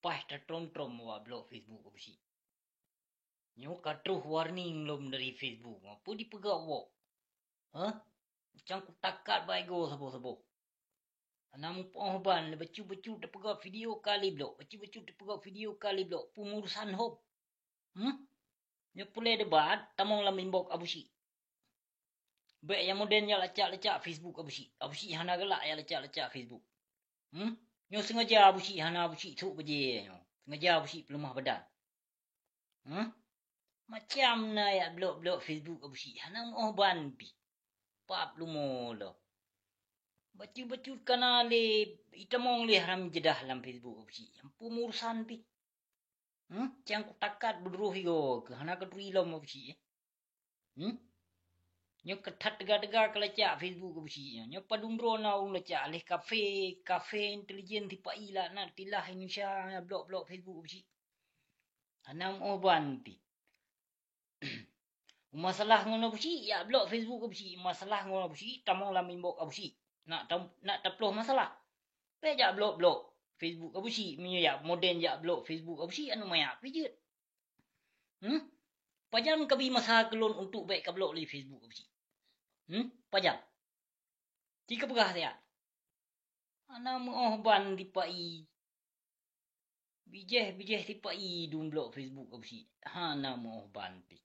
Pas trom wa blog Facebook absi. Nyo katruh warning lom dari Facebook. Apa dipegak wo? Ha? Macam ku takat baigo sabo-sabo. Anam pohban becu-becu terpegak video kali blog. Becu-becu terpegak video kali blog. Pengurusan hop. Nyo pulai debat tamong lam inbox abusi. Baik yang moden yang lecak-lecak Facebook abusi. Abusi hana gelak yang lecak-lecak Facebook. Nyo sengaja abusi hana abusi tuk beje nyo. Sengaja abusi pelemah badan. Macam na ya blog-blog Facebook abusi. Hana mohban pi. Pap lumo lo. Bacu-bacu kanale itamong li haram jedah dalam Facebook abusi. Yang pengurusan pi. Cang ku takat berduruh yo ke hana kedui lom abusi. Nyo ketat tegak-tegak ke lecak Facebook abusi. Nyo padundro na lecak alih kafe intelijen tipa ila na tilah Indonesia blog-blog Facebook abusi. Hana mohban pi. Masalah ngono abusi ya blog Facebook abusi. Masalah ngono abusi tamong lam inbox abusi. Nak taploh masalah. Peja blog Facebook abusi. Minyo ya moden ya blog Facebook abusi anu maya pijut. Pajam kabi masa kelon untuk baik ka blog li Facebook abusi. Pajam. Jika pegah saya. Ana mohban dipai. Bijeh dipai dun blog Facebook abusi. Hana mohban pi.